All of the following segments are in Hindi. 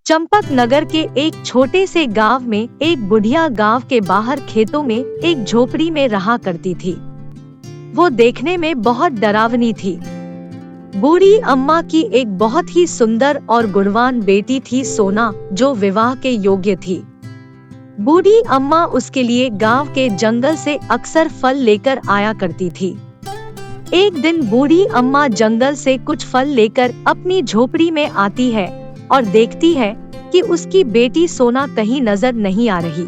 चंपक नगर के एक छोटे से गांव में एक बुढ़िया गांव के बाहर खेतों में एक झोपड़ी में रहा करती थी। वो देखने में बहुत डरावनी थी। बूढ़ी अम्मा की एक बहुत ही सुंदर और गुणवान बेटी थी सोना, जो विवाह के योग्य थी। बूढ़ी अम्मा उसके लिए गांव के जंगल से अक्सर फल लेकर आया करती थी। एक दिन बूढ़ी अम्मा जंगल से कुछ फल लेकर अपनी झोपड़ी में आती है और देखती है कि उसकी बेटी सोना कहीं नजर नहीं आ रही।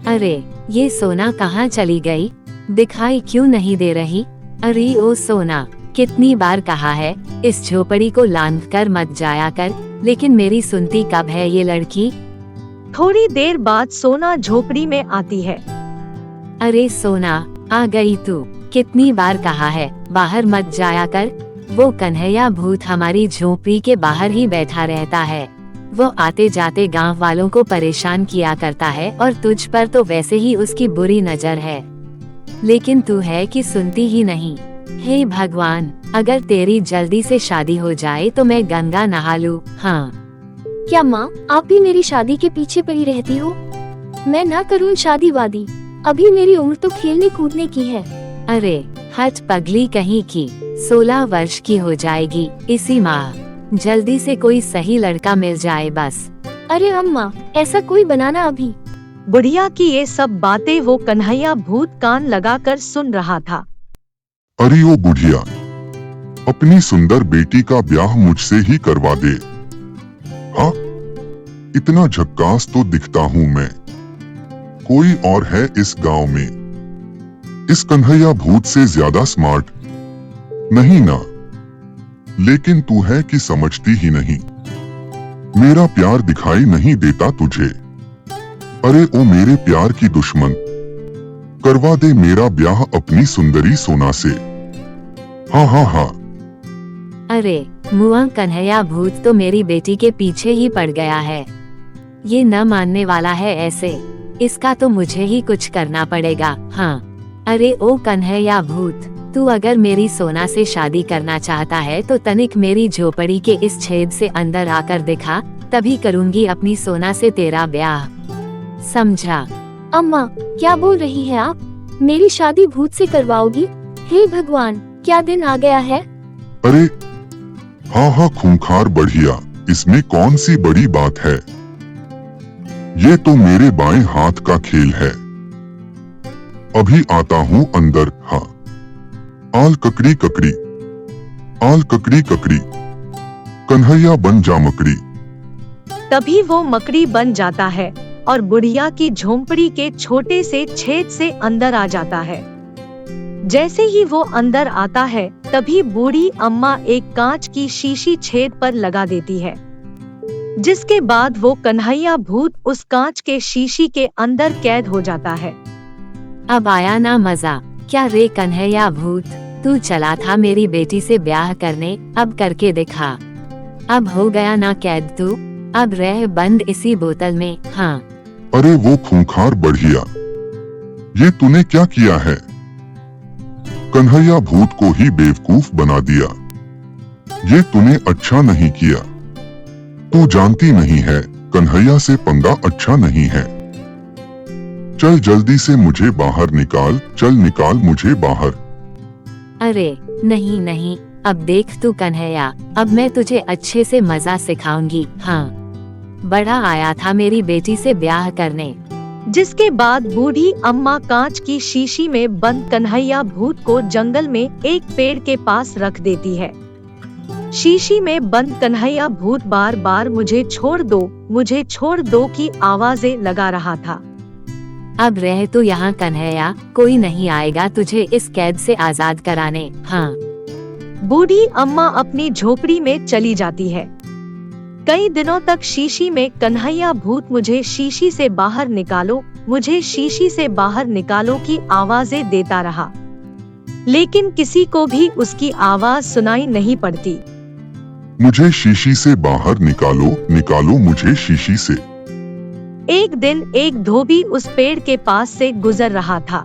अरे, ये सोना कहाँ चली गई? दिखाई क्यों नहीं दे रही? अरे ओ सोना, कितनी बार कहा है इस झोपड़ी को लांघ कर मत जाया कर, लेकिन मेरी सुनती कब है ये लड़की? थोड़ी देर बाद सोना झोपड़ी में आती है। अरे सोना, आ गई तू। कितनी बार कहा है बाहर मत जाया कर। वो कन्हैया भूत हमारी झोपड़ी के बाहर ही बैठा रहता है। वो आते जाते गांव वालों को परेशान किया करता है और तुझ पर तो वैसे ही उसकी बुरी नजर है, लेकिन तू है कि सुनती ही नहीं। हे भगवान, अगर तेरी जल्दी से शादी हो जाए तो मैं गंगा नहा लूं। हाँ। क्या माँ, आप भी मेरी शादी के पीछे पड़ी रहती हो? मैं ना करूँ शादी वादी, अभी मेरी उम्र तो खेलने कूदने की है। अरे हट पगली कहीं की, 16 वर्ष की हो जाएगी इसी माह। जल्दी से कोई सही लड़का मिल जाए बस। अरे अम्मा, ऐसा कोई बनाना अभी। बुढ़िया की ये सब बातें वो कन्हैया भूत कान लगाकर सुन रहा था। अरे ओ बुढ़िया, अपनी सुंदर बेटी का ब्याह मुझसे ही करवा दे। हाँ, इतना झक्कास तो दिखता हूँ मैं। कोई और है इस गांव में इस कन्हैया भूत से ज्यादा स्मार्ट? नहीं ना। लेकिन तू है कि समझती ही नहीं। मेरा प्यार दिखाई नहीं देता तुझे? अरे ओ मेरे प्यार की दुश्मन, करवा दे मेरा ब्याह अपनी सुंदरी सोना से। हाँ हाँ हाँ। अरे मुआ कन्हैया भूत तो मेरी बेटी के पीछे ही पड़ गया है। ये न मानने वाला है ऐसे। इसका तो मुझे ही कुछ करना पड़ेगा। हाँ। अरे ओ कन्हैया भूत, तू अगर मेरी सोना से शादी करना चाहता है तो तनिक मेरी झोपड़ी के इस छेद से अंदर आकर दिखा, तभी करूंगी अपनी सोना से तेरा ब्याह। समझा? अम्मा, क्या बोल रही हैं आप? मेरी शादी भूत से करवाओगी? हे भगवान, क्या दिन आ गया है? अरे हाँ हाँ खूंखार बढ़िया, इसमें कौन सी बड़ी बात है। ये तो मेरे बाएं हाथ का खेल है। अभी आता हूँ अंदर। हाँ। आल ककड़ी ककड़ी, आल ककड़ी ककड़ी, कन्हैया बन जा मकड़ी। तभी वो मकड़ी बन जाता है और बुढ़िया की झोंपड़ी के छोटे से छेद से अंदर आ जाता है। जैसे ही वो अंदर आता है, तभी बूढ़ी अम्मा एक कांच की शीशी छेद पर लगा देती है, जिसके बाद वो कन्हैया भूत उस कांच के शीशी के अंदर कैद हो जाता है। अब आया ना मजा? क्या रे कन्हैया भूत, तू चला था मेरी बेटी से ब्याह करने, अब करके दिखा। अब हो गया ना कैद तू, अब रह बंद इसी बोतल में। हाँ। अरे वो खूंखार बढ़िया, ये तूने क्या किया है? कन्हैया भूत को ही बेवकूफ बना दिया। ये तूने अच्छा नहीं किया। तू जानती नहीं है, कन्हैया से पंगा अच्छा नहीं है। चल जल्दी से मुझे बाहर निकाल, चल निकाल मुझे बाहर। अरे नहीं नहीं, अब देख तू कन्हैया, अब मैं तुझे अच्छे से मजा सिखाऊंगी। हाँ। बड़ा आया था मेरी बेटी से ब्याह करने। जिसके बाद बूढ़ी अम्मा कांच की शीशी में बंद कन्हैया भूत को जंगल में एक पेड़ के पास रख देती है। शीशी में बंद कन्हैया भूत बार बार मुझे छोड़ दो, मुझे छोड़ दो की आवाजें लगा रहा था। अब रह तू यहाँ कन्हैया, कोई नहीं आएगा तुझे इस कैद से आजाद कराने। हाँ। बूढ़ी अम्मा अपनी झोपड़ी में चली जाती है। कई दिनों तक शीशी में कन्हैया भूत मुझे शीशी से बाहर निकालो, मुझे शीशी से बाहर निकालो की आवाजें देता रहा, लेकिन किसी को भी उसकी आवाज सुनाई नहीं पड़ती। मुझे शीशी से बाहर निकालो, निकालो मुझे शीशी से। एक दिन एक धोबी उस पेड़ के पास से गुजर रहा था।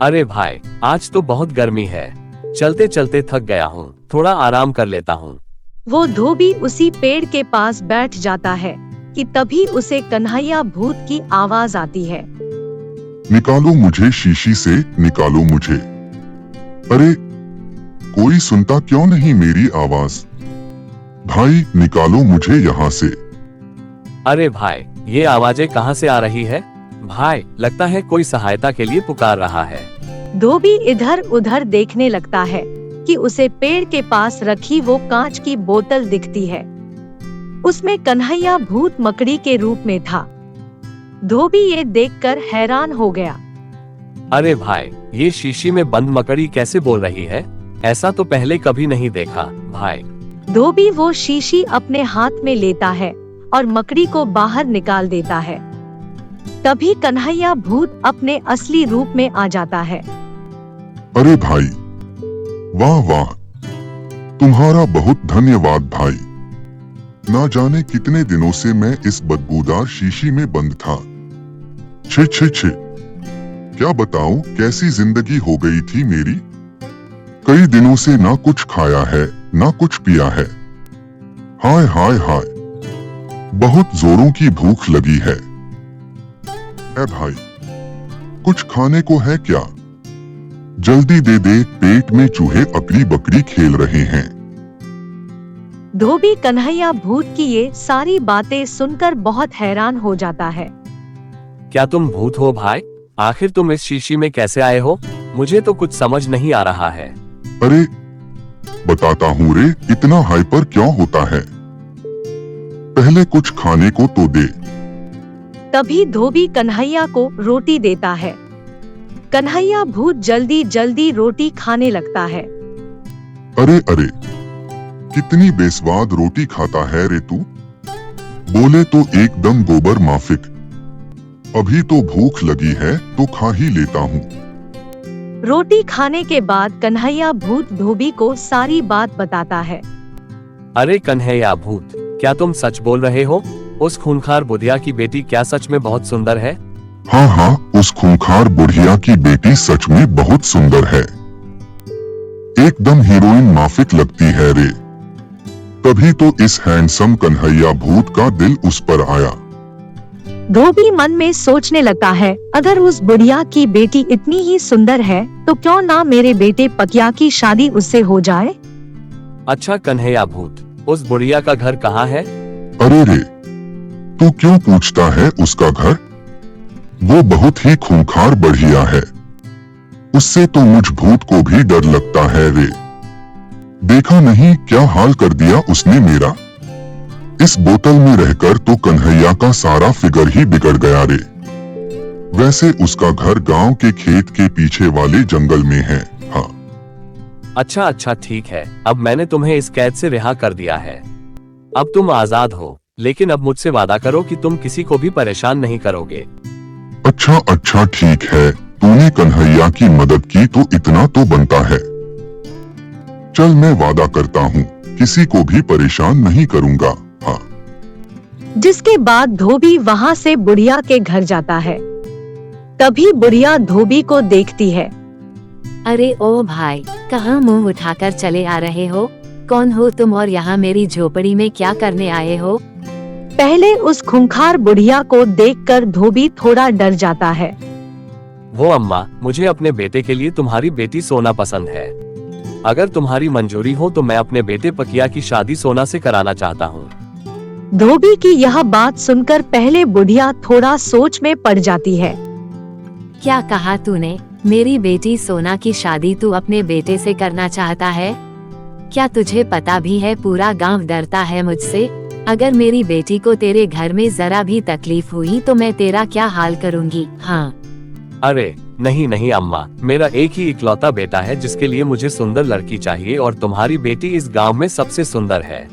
अरे भाई, आज तो बहुत गर्मी है, चलते चलते थक गया हूँ, थोड़ा आराम कर लेता हूँ। वो धोबी उसी पेड़ के पास बैठ जाता है कि तभी उसे कन्हैया भूत की आवाज आती है। निकालो मुझे शीशी से, निकालो मुझे। अरे कोई सुनता क्यों नहीं मेरी आवाज? भाई निकालो मुझे यहाँ से। अरे भाई, ये आवाजें कहाँ से आ रही है? भाई, लगता है कोई सहायता के लिए पुकार रहा है। धोबी इधर उधर देखने लगता है कि उसे पेड़ के पास रखी वो कांच की बोतल दिखती है। उसमें कन्हैया भूत मकड़ी के रूप में था। धोबी ये देखकर हैरान हो गया। अरे भाई, ये शीशी में बंद मकड़ी कैसे बोल रही है? ऐसा तो पहले कभी नहीं देखा भाई। धोबी वो शीशी अपने हाथ में लेता है और मकड़ी को बाहर निकाल देता है। तभी कन्हैया भूत अपने असली रूप में आ जाता है। अरे भाई, वाह वाह, तुम्हारा बहुत धन्यवाद भाई। ना जाने कितने दिनों से मैं इस बदबूदार शीशी में बंद था। छे छे छे, क्या बताऊं कैसी जिंदगी हो गई थी मेरी। कई दिनों से ना कुछ खाया है ना कुछ पिया है। हाय हाय हाय, बहुत जोरों की भूख लगी है। ए भाई, कुछ खाने को है क्या? जल्दी दे दे, पेट में चूहे अकड़ी बकरी खेल रहे हैं। धोबी कन्हैया भूत की ये सारी बातें सुनकर बहुत हैरान हो जाता है। क्या तुम भूत हो भाई? आखिर तुम इस शीशी में कैसे आए हो? मुझे तो कुछ समझ नहीं आ रहा है। अरे बताता हूँ रे, इतना हाइपर क्यों होता है? पहले कुछ खाने को तो दे। तभी धोबी कन्हैया को रोटी देता है। कन्हैया भूत जल्दी जल्दी रोटी खाने लगता है। अरे अरे, कितनी बेस्वाद रोटी खाता है रे तू। बोले तो एकदम गोबर माफिक। अभी तो भूख लगी है तो खा ही लेता हूँ। रोटी खाने के बाद कन्हैया भूत धोबी को सारी बात बताता है। अरे कन्हैया भूत, क्या तुम सच बोल रहे हो? उस खूंखार बुढ़िया की बेटी क्या सच में बहुत सुंदर है? हाँ हाँ, उस खूंखार बुढ़िया की बेटी सच में बहुत सुंदर है। एकदम हीरोइन माफिक लगती है रे। तभी तो इस हैंडसम कन्हैया भूत का दिल उस पर आया। धोबी मन में सोचने लगता है, अगर उस बुढ़िया की बेटी इतनी ही सुंदर है तो क्यों ना मेरे बेटे पकिया की शादी उससे हो जाए। अच्छा कन्हैया भूत, उस बुढ़िया का घर कहाँ है? अरे रे, तू क्यों पूछता है उसका घर? वो बहुत ही खूंखार बढ़िया है। उससे तो मुझ भूत को भी डर लगता है रे। देखा नहीं क्या हाल कर दिया उसने मेरा। इस बोतल में रहकर तो कन्हैया का सारा फिगर ही बिगड़ गया रे। वैसे उसका घर गांव के खेत के पीछे वाले जंगल में है। हाँ अच्छा अच्छा ठीक है, अब मैंने तुम्हें इस कैद से रिहा कर दिया है। अब तुम आजाद हो, लेकिन अब मुझसे वादा करो कि तुम किसी को भी परेशान नहीं करोगे। अच्छा अच्छा ठीक है, तूने कन्हैया की मदद की तो इतना तो बनता है। चल मैं वादा करता हूँ किसी को भी परेशान नहीं करूँगा। हाँ। जिसके बाद धोबी वहाँ से बुढ़िया के घर जाता है। तभी बुढ़िया धोबी को देखती है। अरे ओ भाई, कहाँ मुंह उठाकर चले आ रहे हो? कौन हो तुम और यहाँ मेरी झोपड़ी में क्या करने आए हो? पहले उस खूंखार बुढ़िया को देखकर धोबी थोड़ा डर जाता है। वो अम्मा, मुझे अपने बेटे के लिए तुम्हारी बेटी सोना पसंद है। अगर तुम्हारी मंजूरी हो तो मैं अपने बेटे पकिया की शादी सोना से कराना चाहता हूँ। धोबी की यह बात सुनकर पहले बुढ़िया थोड़ा सोच में पड़ जाती है। क्या कहा तूने? मेरी बेटी सोना की शादी तू अपने बेटे से करना चाहता है? क्या तुझे पता भी है पूरा गांव डरता है मुझसे? अगर मेरी बेटी को तेरे घर में जरा भी तकलीफ हुई तो मैं तेरा क्या हाल करूंगी। हाँ। अरे नहीं नहीं अम्मा, मेरा एक ही इकलौता बेटा है जिसके लिए मुझे सुंदर लड़की चाहिए और तुम्हारी बेटी इस गांव में सबसे सुंदर है।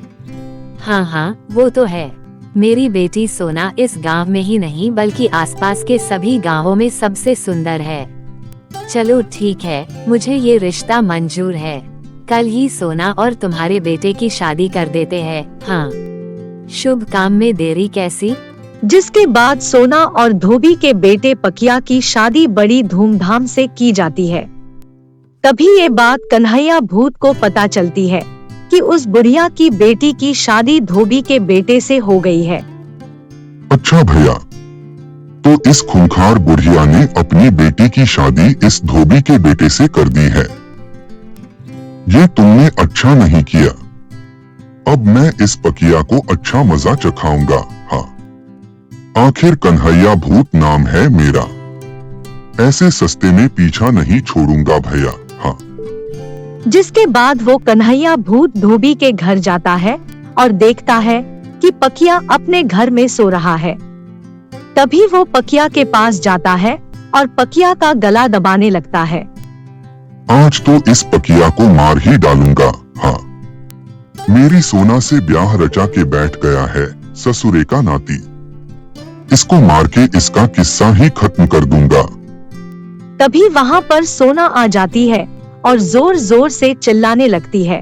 हाँ हाँ, वो तो है। मेरी बेटी सोना इस गांव में ही नहीं बल्कि आसपास के सभी गांवों में सबसे सुंदर है। चलो ठीक है, मुझे ये रिश्ता मंजूर है। कल ही सोना और तुम्हारे बेटे की शादी कर देते हैं। हाँ, शुभ काम में देरी कैसी? जिसके बाद सोना और धोबी के बेटे पकिया की शादी बड़ी धूमधाम से की जाती है। तभी ये बात कन्हैया भूत को पता चलती है कि उस बुढ़िया की बेटी की शादी धोबी के बेटे से हो गई है। अच्छा भैया, तो इस खूंखार बुढ़िया ने अपनी बेटी की शादी इस धोबी के बेटे से कर दी है। ये तुमने अच्छा नहीं किया। अब मैं इस पकिया को अच्छा मजा चखाऊंगा। हाँ, आखिर कन्हैया भूत नाम है मेरा, ऐसे सस्ते में पीछा नहीं छोड़ूंगा भैया। हाँ। जिसके बाद वो कन्हैया भूत धोबी के घर जाता है और देखता है कि पकिया अपने घर में सो रहा है। तभी वो पकिया के पास जाता है और पकिया का गला दबाने लगता है। आज तो इस पकिया को मार ही डालूंगा। हाँ, मेरी सोना से ब्याह रचा के बैठ गया है ससुरे का नाती। इसको मार के इसका किस्सा ही खत्म कर दूंगा। तभी वहाँ पर सोना आ जाती है और जोर जोर से चिल्लाने लगती है।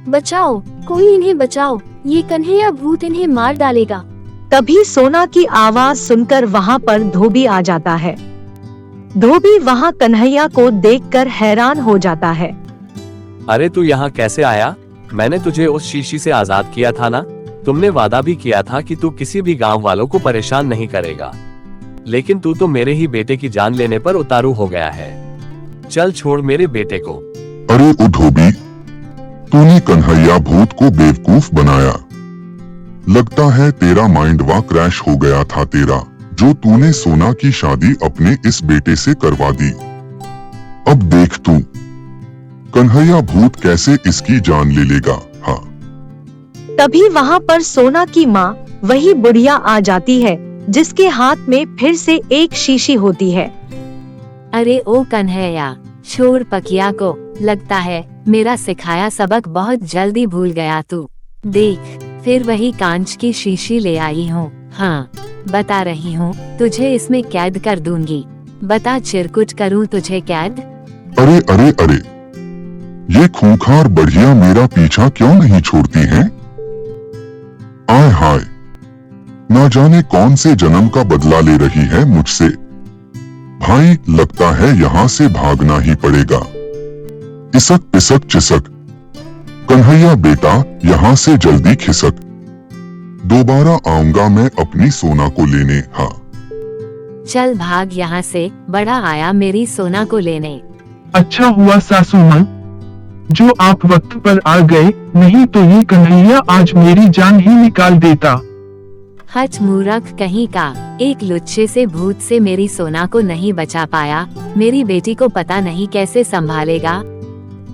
बचाओ, कोई इन्हें बचाओ, ये कन्हैया भूत इन्हें मार डालेगा। तभी सोना की आवाज सुनकर वहाँ पर धोबी आ जाता है। धोबी वहाँ कन्हैया को देखकर हैरान हो जाता है। अरे तू यहाँ कैसे आया? मैंने तुझे उस शीशी से आजाद किया था ना। तुमने वादा भी किया था कि तू किसी भी गांव वालों को परेशान नहीं करेगा, लेकिन तू तो मेरे ही बेटे की जान लेने पर उतारू हो गया है। चल छोड़ मेरे बेटे को। अरे ओ धोबी, तूने कन्हैया भूत को बेवकूफ बनाया। लगता है तेरा माइंड वा क्रैश हो गया था तेरा, जो तूने सोना की शादी अपने इस बेटे से करवा दी। अब देख तू कन्हैया भूत कैसे इसकी जान ले लेगा। हाँ। तभी वहाँ पर सोना की माँ वही बुढ़िया आ जाती है, जिसके हाथ में फिर से एक शीशी होती है। अरे ओ कन्हैया, छोड़ पकिया को। लगता है मेरा सिखाया सबक बहुत जल्दी भूल गया तू। देख, फिर वही कांच की शीशी ले आई हूँ। हाँ, बता रही हूँ तुझे इसमें कैद कर दूंगी। बता चिरकुट करूँ तुझे कैद? अरे अरे अरे, ये खूंखार बढ़िया मेरा पीछा क्यों नहीं छोड़ती हैं? आय हाय, ना जाने कौन से जन्म का बदला ले रही है मुझसे। भाई लगता है यहाँ से भागना ही पड़ेगा। इसक पिसक चिसक, कन्हैया बेटा यहाँ से जल्दी खिसक। दोबारा आऊंगा मैं अपनी सोना को लेने। हाँ, चल भाग यहाँ से, बड़ा आया मेरी सोना को लेने। अच्छा हुआ सासू मां, जो आप वक्त पर आ गए, नहीं तो ये कन्हैया आज मेरी जान ही निकाल देता। हट मूर्ख कहीं का, एक लुच्चे से भूत से मेरी सोना को नहीं बचा पाया, मेरी बेटी को पता नहीं कैसे संभालेगा।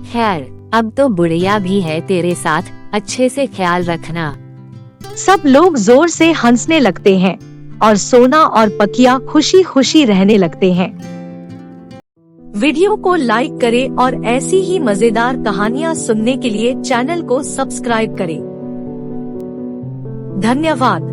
खैर, अब तो बुढ़िया भी है तेरे साथ, अच्छे से ख्याल रखना। सब लोग जोर से हंसने लगते हैं और सोना और पकिया खुशी खुशी रहने लगते हैं। वीडियो को लाइक करें और ऐसी ही मजेदार कहानियाँ सुनने के लिए चैनल को सब्सक्राइब करें। धन्यवाद।